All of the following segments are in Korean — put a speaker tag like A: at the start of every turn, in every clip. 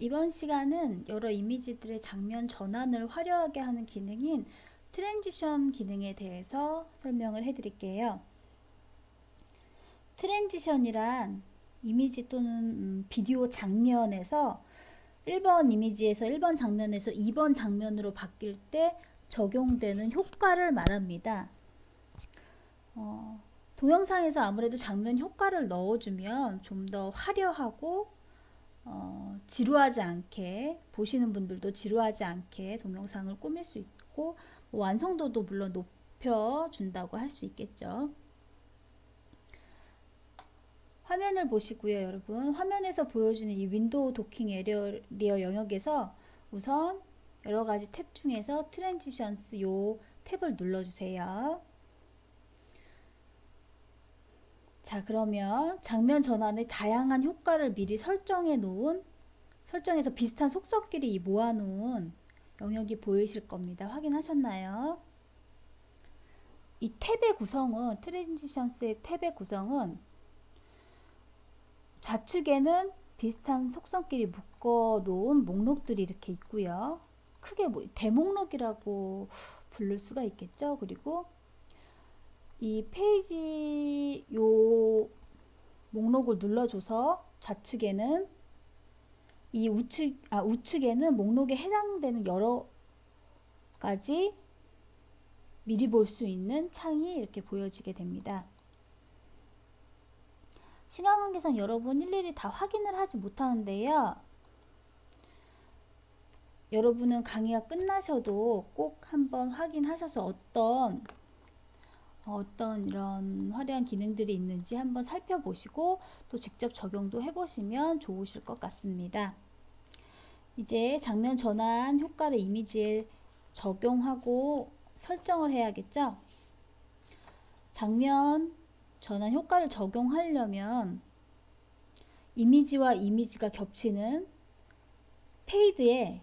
A: 이번 시간은 여러 이미지들의 장면 전환을 화려하게 하는 기능인 트랜지션 기능에 대해서 설명을 해드릴게요. 트랜지션이란 이미지 또는 비디오 장면에서 1번 이미지에서 1번 장면에서 2번 장면으로 바뀔 때 적용되는 효과를 말합니다. 동영상에서 아무래도 장면 효과를 넣어주면 좀 더 화려하고 지루하지 않게, 보시는 분들도 지루하지 않게 동영상을 꾸밀 수 있고 완성도도 물론 높여준다고 할 수 있겠죠. 화면을 보시고요, 여러분. 화면에서 보여주는 이 윈도우 도킹 에리어 영역에서 우선 여러가지 탭 중에서 트랜지션스 요 탭을 눌러주세요. 자, 그러면 장면 전환의 다양한 효과를 미리 설정해서 비슷한 속성끼리 모아놓은 영역이 보이실 겁니다. 확인하셨나요? 이 탭의 구성은, 트랜지션스의 탭의 구성은 좌측에는 비슷한 속성끼리 묶어 놓은 목록들이 이렇게 있고요. 크게 대목록이라고 부를 수가 있겠죠. 그리고 이 페이지 요 목록을 눌러줘서 좌측에는 우측에는 목록에 해당되는 여러 가지 미리 볼 수 있는 창이 이렇게 보여지게 됩니다. 시간 관계상 여러분 일일이 다 확인을 하지 못하는데요. 여러분은 강의가 끝나셔도 꼭 한번 확인하셔서 어떤 이런 화려한 기능들이 있는지 한번 살펴보시고 또 직접 적용도 해보시면 좋으실 것 같습니다. 이제 장면 전환 효과를 이미지에 적용하고 설정을 해야겠죠? 장면 전환 효과를 적용하려면 이미지와 이미지가 겹치는 페이드는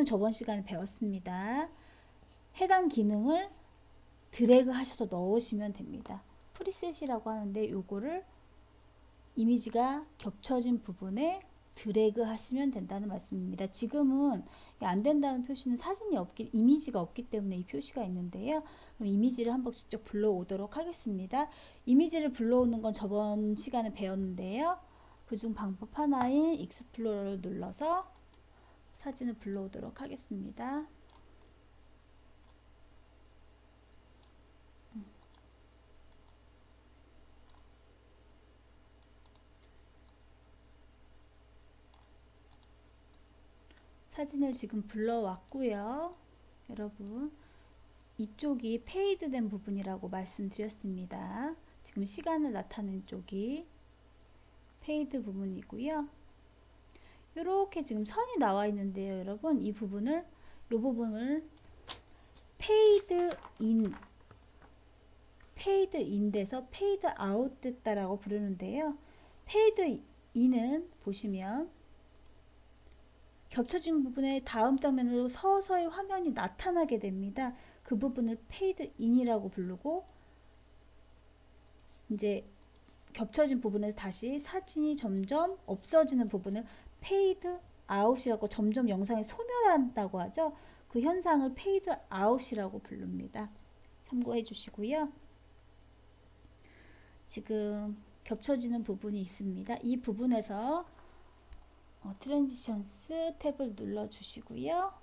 A: 저번 시간에 배웠습니다. 해당 기능을 드래그 하셔서 넣으시면 됩니다. 프리셋이라고 하는데 요거를 이미지가 겹쳐진 부분에 드래그 하시면 된다는 말씀입니다. 지금은 안 된다는 표시는 이미지가 없기 때문에 이 표시가 있는데요. 그럼 이미지를 한번 직접 불러오도록 하겠습니다. 이미지를 불러오는 건 저번 시간에 배웠는데요. 그중 방법 하나인 익스플로러를 눌러서 사진을 불러오도록 하겠습니다. 사진을 지금 불러왔고요. 여러분, 이쪽이 페이드된 부분이라고 말씀드렸습니다. 지금 시간을 나타낸 쪽이 페이드 부분이고요. 이렇게 지금 선이 나와 있는데요, 여러분. 이 부분을 페이드 인 돼서 페이드 아웃 됐다라고 부르는데요. 페이드 인은 보시면 겹쳐진 부분에 다음 장면으로 서서히 화면이 나타나게 됩니다. 그 부분을 페이드 인이라고 부르고, 이제 겹쳐진 부분에서 다시 사진이 점점 없어지는 부분을 페이드 아웃이라고, 점점 영상이 소멸한다고 하죠. 그 현상을 페이드 아웃이라고 부릅니다. 참고해 주시고요. 지금 겹쳐지는 부분이 있습니다. 이 부분에서 트랜지션스 탭을 눌러 주시고요.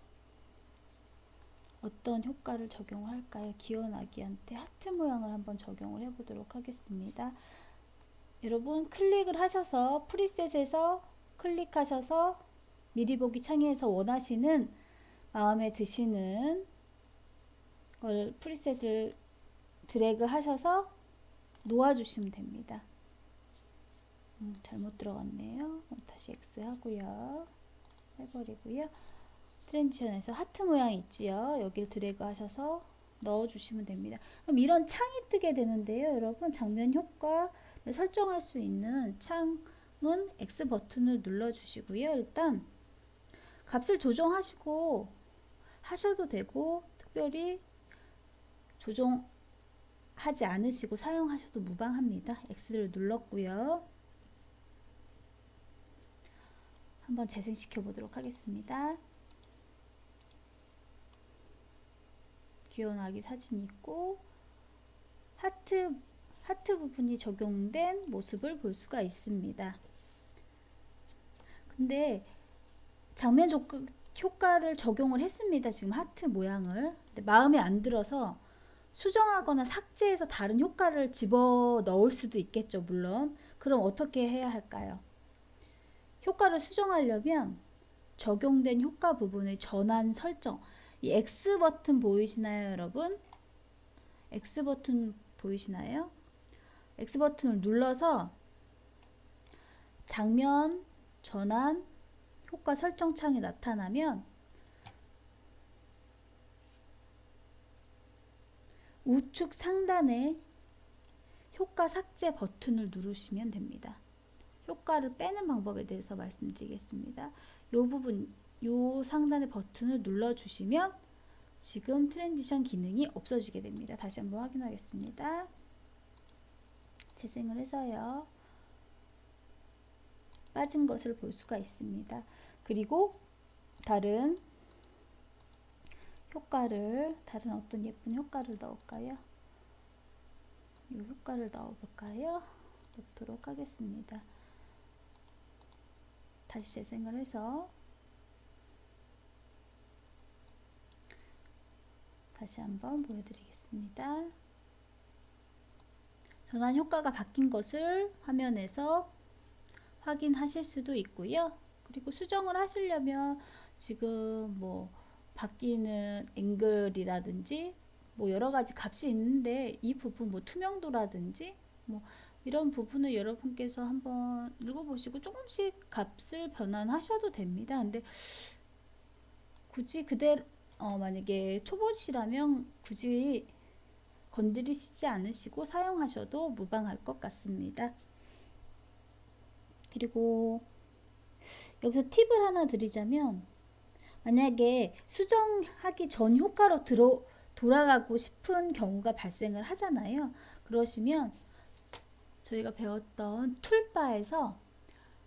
A: 어떤 효과를 적용할까요? 귀여운 아기한테 하트 모양을 한번 적용을 해보도록 하겠습니다. 여러분 클릭을 하셔서 프리셋에서 클릭하셔서 미리 보기 창에서 원하시는 마음에 드시는 걸 프리셋을 드래그 하셔서 놓아주시면 됩니다. 잘못 들어갔네요. 다시 X 하고요. 해버리고요. 트랜지션에서 하트 모양 있지요. 여기를 드래그 하셔서 넣어주시면 됩니다. 그럼 이런 창이 뜨게 되는데요. 여러분 장면 효과를 설정할 수 있는 창은 X 버튼을 눌러주시고요. 일단 값을 조정하시고 하셔도 되고 특별히 조정하지 않으시고 사용하셔도 무방합니다. X를 눌렀고요. 한번 재생시켜 보도록 하겠습니다. 귀여운 아기 사진이 있고 하트 부분이 적용된 모습을 볼 수가 있습니다. 근데 장면 효과를 적용을 했습니다. 지금 하트 모양을. 근데 마음에 안 들어서 수정하거나 삭제해서 다른 효과를 집어 넣을 수도 있겠죠. 물론. 그럼 어떻게 해야 할까요? 효과를 수정하려면 적용된 효과 부분의 전환 설정, 이 X 버튼 보이시나요, 여러분? X 버튼 보이시나요? X 버튼을 눌러서 장면 전환 효과 설정 창이 나타나면 우측 상단에 효과 삭제 버튼을 누르시면 됩니다. 효과를 빼는 방법에 대해서 말씀드리겠습니다. 이 부분, 이 상단의 버튼을 눌러주시면 지금 트랜지션 기능이 없어지게 됩니다. 다시 한번 확인하겠습니다. 재생을 해서요. 빠진 것을 볼 수가 있습니다. 그리고 다른 어떤 예쁜 효과를 넣을까요? 이 효과를 넣어볼까요? 넣도록 하겠습니다. 다시 재생을 해서 다시 한번 보여드리겠습니다. 전환 효과가 바뀐 것을 화면에서 확인하실 수도 있고요. 그리고 수정을 하시려면 지금 뭐 바뀌는 앵글이라든지 뭐 여러 가지 값이 있는데 이 부분 뭐 투명도라든지 뭐 이런 부분을 여러분께서 한번 읽어보시고 조금씩 값을 변환하셔도 됩니다. 근데 굳이 그대로 만약에 초보시라면 굳이 건드리시지 않으시고 사용하셔도 무방할 것 같습니다. 그리고 여기서 팁을 하나 드리자면 만약에 수정하기 전 효과로 돌아가고 싶은 경우가 발생을 하잖아요. 그러시면 저희가 배웠던 툴바에서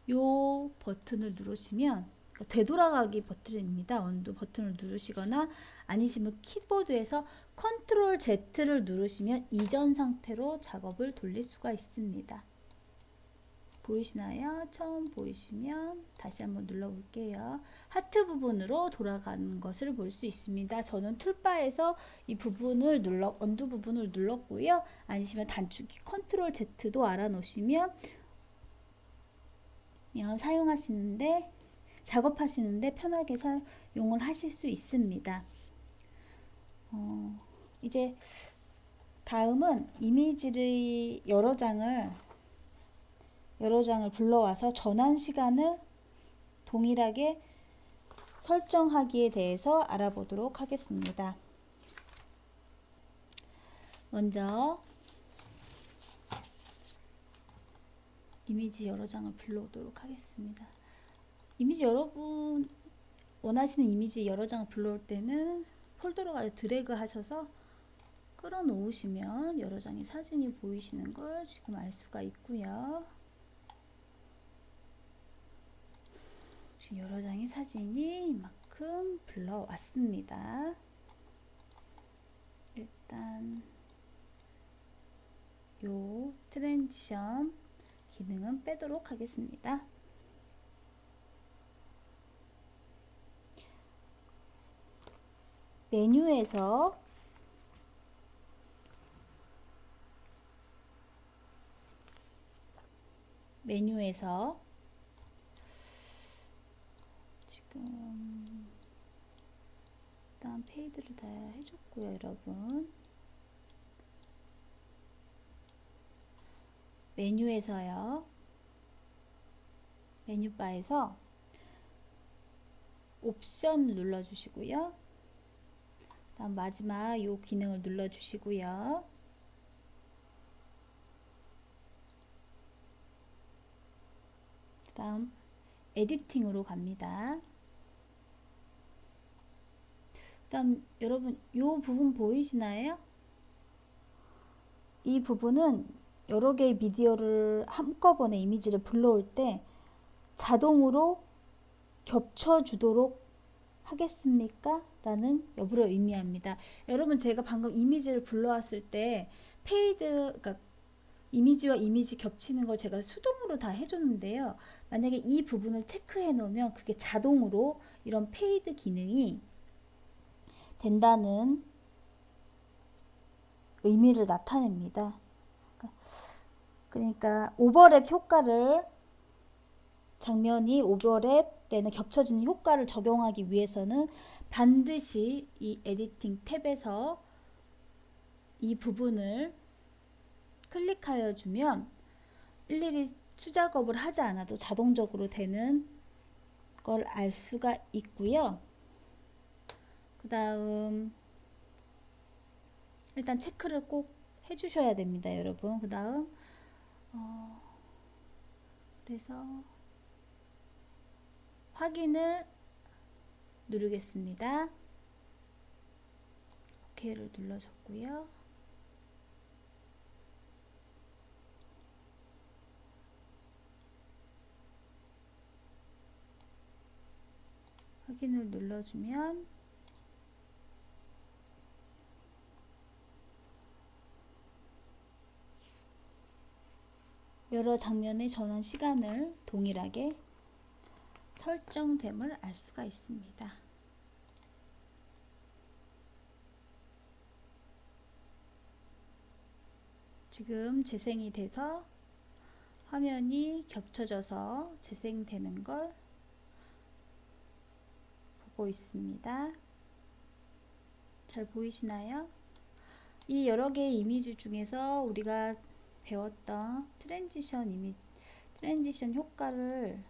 A: 요 버튼을 누르시면 되돌아가기 버튼입니다. 언두 버튼을 누르시거나 아니시면 키보드에서 컨트롤 Z를 누르시면 이전 상태로 작업을 돌릴 수가 있습니다. 보이시나요? 처음 보이시면 다시 한번 눌러볼게요. 하트 부분으로 돌아가는 것을 볼 수 있습니다. 저는 툴바에서 이 부분을 언두 부분을 눌렀고요. 아니시면 단축키 컨트롤 Z도 알아놓으시면 사용하시는데 작업하시는데 편하게 사용을 하실 수 있습니다. 이제 다음은 이미지를 여러 장을 불러와서 전환 시간을 동일하게 설정하기에 대해서 알아보도록 하겠습니다. 먼저 이미지 여러 장을 불러오도록 하겠습니다. 이미지 여러분 원하시는 이미지 여러 장을 불러올 때는 폴더로 가서 드래그 하셔서 끌어 놓으시면 여러 장의 사진이 보이시는 걸 지금 알 수가 있고요. 지금 여러 장의 사진이 이만큼 불러왔습니다. 일단 요 트랜지션 기능은 빼도록 하겠습니다. 메뉴에서 지금 일단 페이드를 다 해줬고요, 여러분. 메뉴에서요. 메뉴바에서 옵션 눌러주시고요. 다음 마지막 이 기능을 눌러주시고요. 다음 에디팅으로 갑니다. 다음 여러분 이 부분 보이시나요? 이 부분은 여러 개의 미디어를 한꺼번에 이미지를 불러올 때 자동으로 겹쳐주도록 하겠습니까? 라는 여부를 의미합니다. 여러분, 제가 방금 이미지를 불러왔을 때 그러니까 이미지와 이미지 겹치는 걸 제가 수동으로 다 해줬는데요. 만약에 이 부분을 체크해 놓으면 그게 자동으로 이런 페이드 기능이 된다는 의미를 나타냅니다. 그러니까 오버랩 효과를, 장면이 오버랩 때는 겹쳐지는 효과를 적용하기 위해서는 반드시 이 에디팅 탭에서 이 부분을 클릭하여 주면 일일이 수작업을 하지 않아도 자동적으로 되는 걸 알 수가 있고요. 그 다음 일단 체크를 꼭 해주셔야 됩니다, 여러분. 그 다음 그래서 확인을 누르겠습니다. OK를 눌러줬고요. 확인을 눌러주면 여러 장면의 전환 시간을 동일하게 설정됨을 알 수가 있습니다. 지금 재생이 돼서 화면이 겹쳐져서 재생되는 걸 보고 있습니다. 잘 보이시나요? 이 여러 개의 이미지 중에서 우리가 배웠던 트랜지션 효과를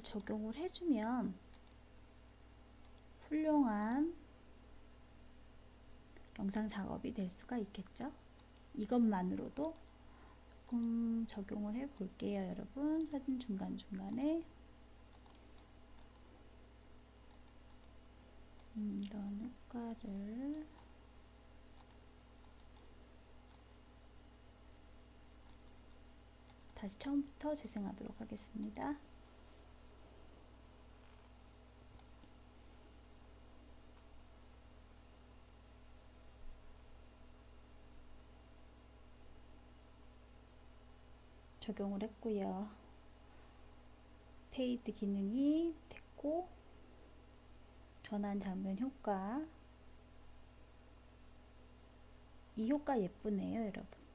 A: 적용을 해주면 훌륭한 영상 작업이 될 수가 있겠죠. 이것만으로도 조금 적용을 해 볼게요, 여러분. 사진 중간중간에 이런 효과를 다시 처음부터 재생하도록 하겠습니다. 적용을 했고요. 페이드 기능이 됐고, 전환 장면 효과, 이 효과 예쁘네요, 여러분.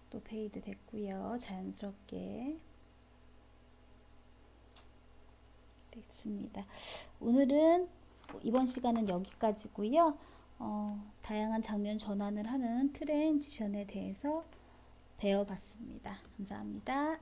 A: 또 페이드 됐고요. 자연스럽게 됐습니다. 오늘은 이번 시간은 여기까지고요. 다양한 장면 전환을 하는 트랜지션에 대해서 배워봤습니다. 감사합니다.